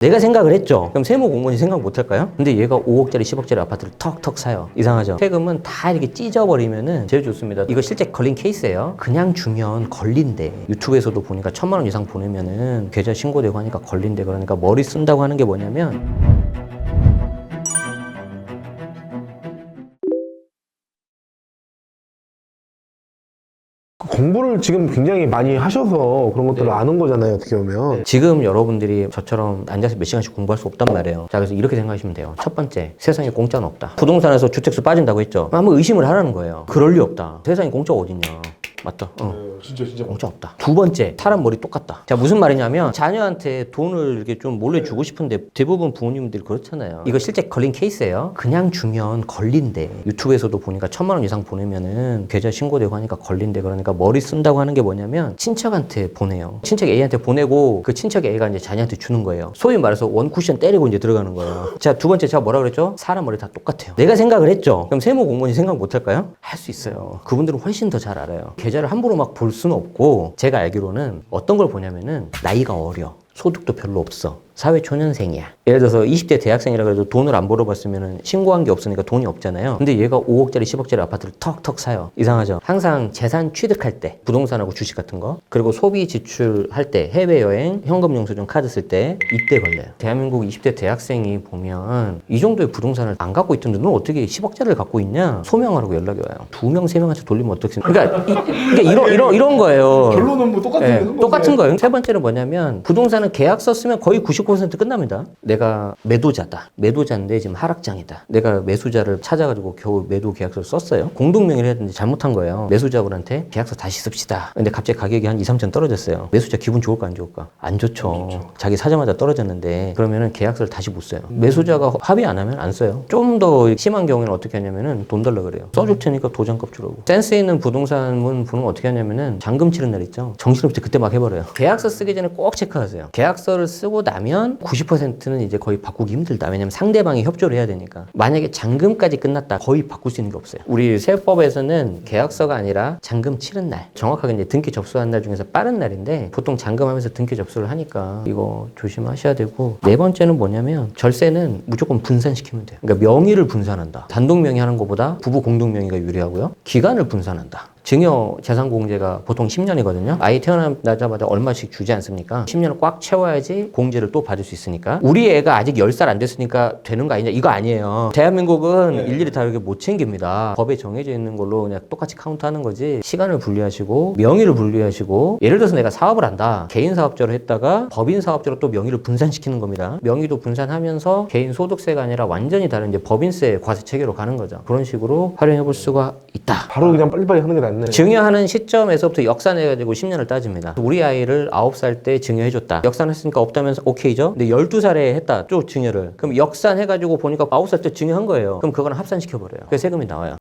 내가 생각을 했죠. 그럼 세무 공무원이 생각 못 할까요? 근데 얘가 5억짜리 10억짜리 아파트를 턱턱 사요. 이상하죠? 세금은 다 이렇게 찢어버리면은 제일 좋습니다. 이거 실제 걸린 케이스예요. 그냥 주면 걸린대. 유튜브에서도 보니까 1,000만 원 이상 보내면은 계좌 신고되고 하니까 걸린대. 그러니까 머리 쓴다고 하는 게 뭐냐면 공부를 지금 굉장히 많이 하셔서 그런 것들을 아는 거잖아요, 어떻게 보면. 지금 여러분들이 저처럼 앉아서 몇 시간씩 공부할 수 없단 말이에요. 자, 그래서 이렇게 생각하시면 돼요. 첫 번째, 세상에 공짜는 없다. 부동산에서 주택수 빠진다고 했죠. 한번 의심을 하라는 거예요. 그럴 리 없다. 세상에 공짜가 어딨냐. 맞다. 진짜. 공짜 없다. 두 번째, 사람 머리 똑같다. 자, 무슨 말이냐면 자녀한테 돈을 이렇게 좀 몰래 주고 싶은데 대부분 부모님들이 그렇잖아요. 이거 실제 걸린 케이스예요. 그냥 주면 걸린대. 유튜브에서도 보니까 1,000만 원 이상 보내면은 계좌 신고되고 하니까 걸린대. 그러니까 머리 쓴다고 하는 게 뭐냐면 친척한테 보내요. 친척 A한테 보내고 그 친척 A가 이제 자녀한테 주는 거예요. 소위 말해서 원쿠션 때리고 이제 들어가는 거예요. 자, 두 번째 제가 뭐라 그랬죠? 사람 머리 다 똑같아요. 내가 생각을 했죠. 그럼 세무 공무원이 생각 못 할까요? 할 수 있어요. 그분들은 훨씬 더 잘 알아요. 계좌를 함부로 막 볼 수는 없고, 제가 알기로는 어떤 걸 보냐면은 나이가 어려. 소득도 별로 없어. 사회초년생이야. 예를 들어서 20대 대학생이라 그래도 돈을 안 벌어봤으면 신고한 게 없으니까 돈이 없잖아요. 근데 얘가 5억짜리 10억짜리 아파트를 턱턱 사요. 이상하죠? 항상 재산 취득할 때 부동산하고 주식 같은 거, 그리고 소비 지출할 때, 해외여행, 현금 영수증 카드 쓸 때 이때 걸려요. 대한민국 20대 대학생이 보면 이 정도의 부동산을 안 갖고 있던데 너 어떻게 10억짜리를 갖고 있냐? 소명하라고 연락이 와요. 2명, 3명한테 돌리면 어떻겠습니까? 그러니까 이런 거예요. 결론은 뭐 똑같은 거예요. 세 번째는 뭐냐면 부동산은 계약서 쓰면 거의 99% 끝납니다. 내가 매도자다. 매도자인데 지금 하락장이다. 내가 매수자를 찾아가지고 겨우 매도 계약서를 썼어요. 공동명의를 해야 되는데 잘못한 거예요. 매수자분한테 계약서 다시 씁시다. 근데 갑자기 가격이 한 2, 3천 떨어졌어요. 매수자 기분 좋을까 안 좋을까? 안 좋죠. 자기 사자마자 떨어졌는데 그러면은 계약서를 다시 못 써요. 매수자가 합의 안 하면 안 써요. 좀 더 심한 경우에는 어떻게 하냐면은 돈 달라 그래요. 써줄 테니까 도장값 주라고. 센스 있는 부동산 분은 어떻게 하냐면은 잔금 치른 날 있죠. 정신없이 그때 막 해버려요. 계약서 쓰기 전에 꼭 체크하세요. 계약서를 쓰고 나면 90%는 이제 거의 바꾸기 힘들다. 왜냐면 상대방이 협조를 해야 되니까. 만약에 잔금까지 끝났다. 거의 바꿀 수 있는 게 없어요. 우리 세법에서는 계약서가 아니라 잔금 치른 날. 정확하게 이제 등기 접수한 날 중에서 빠른 날인데 보통 잔금하면서 등기 접수를 하니까 이거 조심하셔야 되고, 네 번째는 뭐냐면 절세는 무조건 분산시키면 돼요. 그러니까 명의를 분산한다. 단독 명의 하는 것보다 부부 공동 명의가 유리하고요. 기간을 분산한다. 증여 재산공제가 보통 10년이거든요. 아이 태어나자마자 얼마씩 주지 않습니까? 10년을 꽉 채워야지 공제를 또 받을 수 있으니까. 우리 애가 아직 10살 안 됐으니까 되는 거 아니냐? 이거 아니에요. 대한민국은 일일이 다 이렇게 못 챙깁니다. 법에 정해져 있는 걸로 그냥 똑같이 카운트하는 거지. 시간을 분리하시고 명의를 분리하시고, 예를 들어서 내가 사업을 한다. 개인 사업자로 했다가 법인 사업자로 또 명의를 분산시키는 겁니다. 명의도 분산하면서 개인 소득세가 아니라 완전히 다른 이제 법인세 과세 체계로 가는 거죠. 그런 식으로 활용해 볼 수가 있다. 바로 그냥 빨리빨리 하는 게 낫네. 증여하는 시점에서부터 역산해가지고 10년을 따집니다. 우리 아이를 9살 때 증여해줬다. 역산했으니까 없다면서 오케이죠? 근데 12살에 했다. 또 증여를. 그럼 역산해가지고 보니까 9살 때 증여한 거예요. 그럼 그거는 합산시켜버려요. 그래서 세금이 나와요.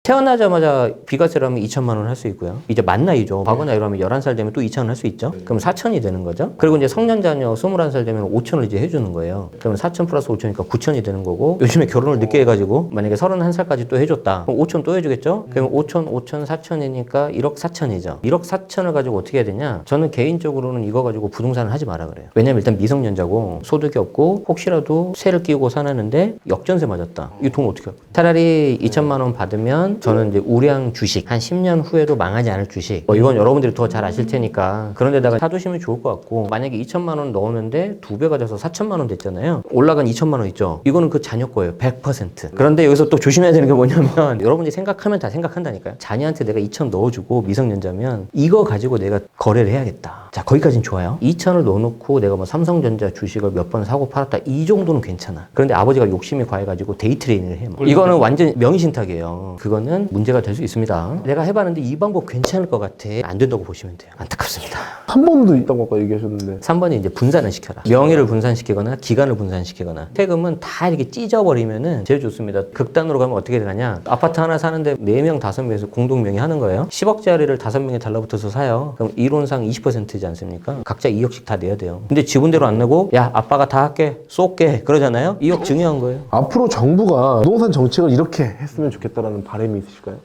태어나자마자 비과세로 하면 2천만 원 할 수 있고요. 이제 만 나이죠. 과거 나이로 하면 11살 되면 또 2천 원 할 수 있죠. 그럼 4천이 되는 거죠. 그리고 이제 성년자녀 21살 되면 5천을 이제 해주는 거예요. 그러면 4천 플러스 5천이니까 9천이 되는 거고, 요즘에 결혼을 늦게 해가지고 만약에 31살까지 또 해줬다. 그럼 5천 또 해주겠죠? 그러면 5천, 4천이니까 1억 4천이죠. 1억 4천을 가지고 어떻게 해야 되냐? 저는 개인적으로는 이거 가지고 부동산을 하지 마라 그래요. 왜냐면 일단 미성년자고 소득이 없고 혹시라도 세를 끼우고 사놨는데 역전세 맞았다. 이 돈 어떻게 할까? 차라리 2천만 원 받으면 저는 이제 우량 주식, 한 10년 후에도 망하지 않을 주식, 이건 여러분들이 더 잘 아실 테니까 그런 데다가 사두시면 좋을 것 같고, 만약에 2천만 원 넣었는데 2배가 돼서 4천만 원 됐잖아요. 올라간 2천만 원 있죠. 이거는 그 자녀 거예요. 100%. 그런데 여기서 또 조심해야 되는 게 뭐냐면 여러분들이 생각하면 다 생각한다니까요. 자녀한테 내가 2천 넣어주고 미성년자면 이거 가지고 내가 거래를 해야겠다. 자, 거기까지는 좋아요. 2천을 넣어놓고 내가 뭐 삼성전자 주식을 몇 번 사고 팔았다, 이 정도는 괜찮아. 그런데 아버지가 욕심이 과해가지고 데이 트레이딩을 해. 이거는 완전 명의신탁이에요. 그거는 문제가 될 수 있습니다. 내가 해봤는데 이 방법 괜찮을 것 같아. 안 된다고 보시면 돼요. 안타깝습니다. 3번도 있다고 아까 얘기하셨는데. 3번이 이제 분산을 시켜라. 명의를 분산시키거나 기간을 분산시키거나. 세금은 다 이렇게 찢어버리면은 제일 좋습니다. 극단으로 가면 어떻게 되느냐? 아파트 하나 사는데 4명, 5명에서 공동 명의 하는 거예요. 10억짜리를 5명이 달라붙어서 사요. 그럼 이론상 20%지 않습니까? 각자 2억씩 다 내야 돼요. 근데 지분대로 안 내고 야, 아빠가 다 할게, 쏠게 그러잖아요. 2억 증여한 거예요. 앞으로 정부가 부동산 정책을 이렇게 했으면 좋겠다라는 바람이 있으실까요?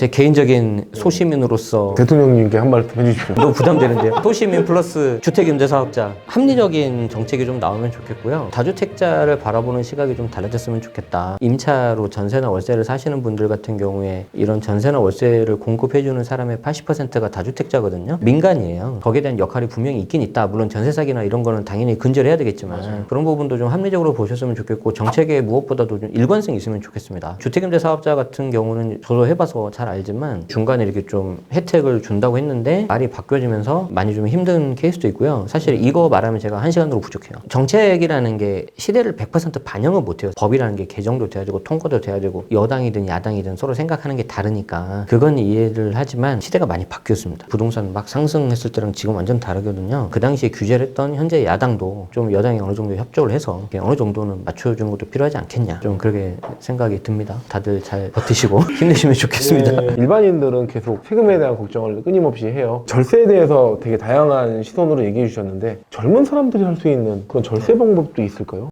제 개인적인 소시민으로서 대통령님께 한 말씀 해주십시오. 너무 부담되는데요. 소시민 플러스 주택임대사업자 합리적인 정책이 좀 나오면 좋겠고요. 다주택자를 바라보는 시각이 좀 달라졌으면 좋겠다. 임차로 전세나 월세를 사시는 분들 같은 경우에 이런 전세나 월세를 공급해주는 사람의 80%가 다주택자거든요. 민간이에요. 거기에 대한 역할이 분명히 있긴 있다. 물론 전세 사기나 이런 거는 당연히 근절해야 되겠지만 맞아요. 그런 부분도 좀 합리적으로 보셨으면 좋겠고 정책에 무엇보다도 좀 일관성이 있으면 좋겠습니다. 주택임대사업자 같은 경우는 저도 해봐서 잘 알지만 중간에 이렇게 좀 혜택을 준다고 했는데 말이 바뀌어지면서 많이 좀 힘든 케이스도 있고요. 사실 이거 말하면 제가 한 시간으로 부족해요. 정책이라는 게 시대를 100% 반영을 못해요. 법이라는 게 개정도 돼야 되고 통과도 돼야 되고 여당이든 야당이든 서로 생각하는 게 다르니까 그건 이해를 하지만 시대가 많이 바뀌었습니다. 부동산 막 상승했을 때랑 지금 완전 다르거든요. 그 당시에 규제를 했던 현재 야당도 좀 여당이 어느 정도 협조를 해서 어느 정도는 맞춰주는 것도 필요하지 않겠냐 좀 그렇게 생각이 듭니다. 다들 잘 버티시고 힘내시면 좋겠습니다. 네. 일반인들은 계속 세금에 대한 걱정을 끊임없이 해요. 절세에 대해서 되게 다양한 시선으로 얘기해 주셨는데 젊은 사람들이 할 수 있는 그런 절세 방법도 있을까요?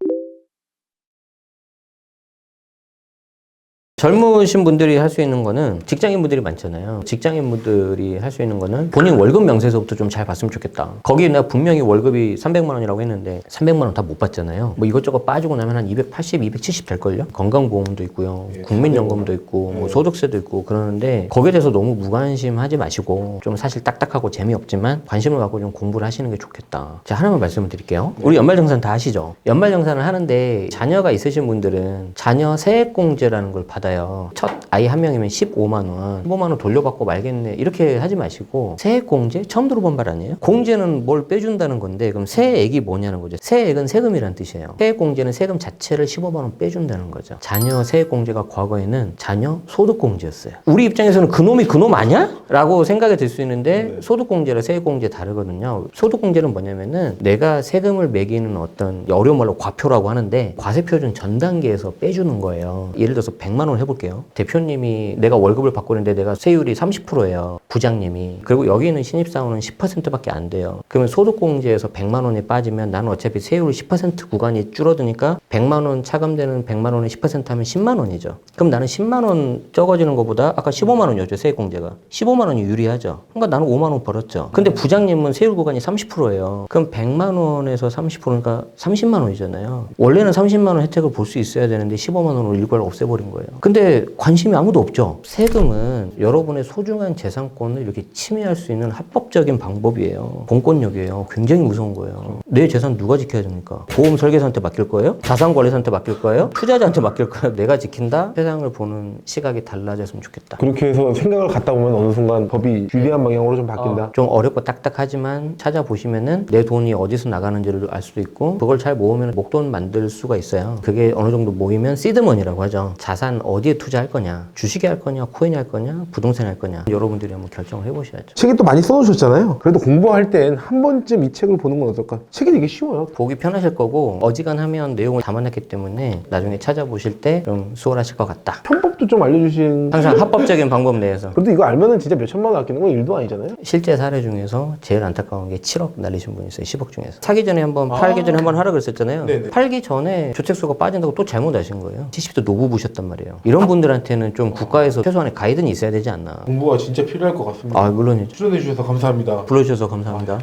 젊으신 분들이 할 수 있는 거는 직장인 분들이 많잖아요. 직장인 분들이 할 수 있는 거는 본인 월급 명세서부터 좀 잘 봤으면 좋겠다. 거기에 내가 분명히 월급이 300만 원이라고 했는데 300만 원 다 못 받잖아요. 뭐 이것저것 빠지고 나면 한 280, 270 될걸요? 건강보험도 있고요. 국민연금도 있고 뭐 소득세도 있고 그러는데 거기에 대해서 너무 무관심하지 마시고 좀 사실 딱딱하고 재미없지만 관심을 갖고 좀 공부를 하시는 게 좋겠다. 제가 하나만 말씀을 드릴게요. 우리 연말정산 다 아시죠? 연말정산을 하는데 자녀가 있으신 분들은 자녀 세액공제라는 걸 받아요. 첫 아이 한 명이면 15만 원, 15만 원 돌려받고 말겠네 이렇게 하지 마시고 세액공제 처음 들어본 말 아니에요? 공제는 뭘 빼준다는 건데 그럼 세액이 뭐냐는 거죠. 세액은 세금이란 뜻이에요. 세액공제는 세금 자체를 15만 원 빼준다는 거죠. 자녀 세액공제가 과거에는 자녀 소득공제였어요. 우리 입장에서는 그놈이 그놈 아니야? 라고 생각이 들 수 있는데 소득공제랑 세액공제 다르거든요. 소득공제는 뭐냐면은 내가 세금을 매기는 어떤 어려운 말로 과표라고 하는데 과세표준 전 단계에서 빼주는 거예요. 예를 들어서 100만 원 해볼게요. 대표님이 내가 월급을 받고 있는데 내가 세율이 30%예요. 부장님이. 그리고 여기는 신입사원은 10%밖에 안 돼요. 그러면 소득공제에서 100만 원이 빠지면 나는 어차피 세율 10% 구간이 줄어드니까 100만 원 차감되는 100만 원에 10% 하면 10만 원이죠. 그럼 나는 10만 원 적어지는 것보다 아까 15만 원이었죠. 세액공제가. 15만 원이 유리하죠. 그러니까 나는 5만 원 벌었죠. 근데 부장님은 세율 구간이 30%예요. 그럼 100만 원에서 30%니까 30만 원이잖아요. 원래는 30만 원 혜택을 볼 수 있어야 되는데 15만 원으로 일괄 없애버린 거예요. 근데 관심이 아무도 없죠. 세금은 여러분의 소중한 재산권을 이렇게 침해할 수 있는 합법적인 방법이에요. 공권력이에요. 굉장히 무서운 거예요. 내 재산 누가 지켜야 됩니까? 보험 설계사한테 맡길 거예요? 자산관리사한테 맡길 거예요? 투자자한테 맡길 거예요? 내가 지킨다? 세상을 보는 시각이 달라졌으면 좋겠다. 그렇게 해서 생각을 갖다 보면 어느 순간 법이 유리한 방향으로 좀 바뀐다. 좀 어렵고 딱딱하지만 찾아보시면은 내 돈이 어디서 나가는지를 알 수도 있고 그걸 잘 모으면 목돈 만들 수가 있어요. 그게 어느 정도 모이면 시드머니라고 하죠. 자산 어디에 투자할 거냐, 주식에 할 거냐, 코인에 할 거냐, 부동산에 할 거냐 여러분들이 한번 결정을 해보셔야죠. 책이 또 많이 써놓으셨잖아요. 그래도 공부할 땐 한 번쯤 이 책을 보는 건 어떨까? 책이 되게 쉬워요. 보기 편하실 거고 어지간하면 내용을 담아놨기 때문에 나중에 찾아보실 때 좀 수월하실 것 같다. 편법도 좀 알려주신. 항상 합법적인 방법 내에서. 그래도 이거 알면은 진짜 몇 천만 원 아끼는 건 일도 아니잖아요. 실제 사례 중에서 제일 안타까운 게 7억 날리신 분이 있어요. 10억 중에서. 사기 전에 한번 팔기 전에 한번 하라 그랬었잖아요. 네네. 팔기 전에 주택수가 빠진다고 또 잘못 아신 거예요. 70대 노부 부셨단 말이에요. 이런 분들한테는 좀 국가에서 최소한의 가이드는 있어야 되지 않나. 공부가 진짜 필요할 것 같습니다. 물론이죠. 출연해 주셔서 감사합니다. 불러주셔서 감사합니다.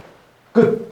끝!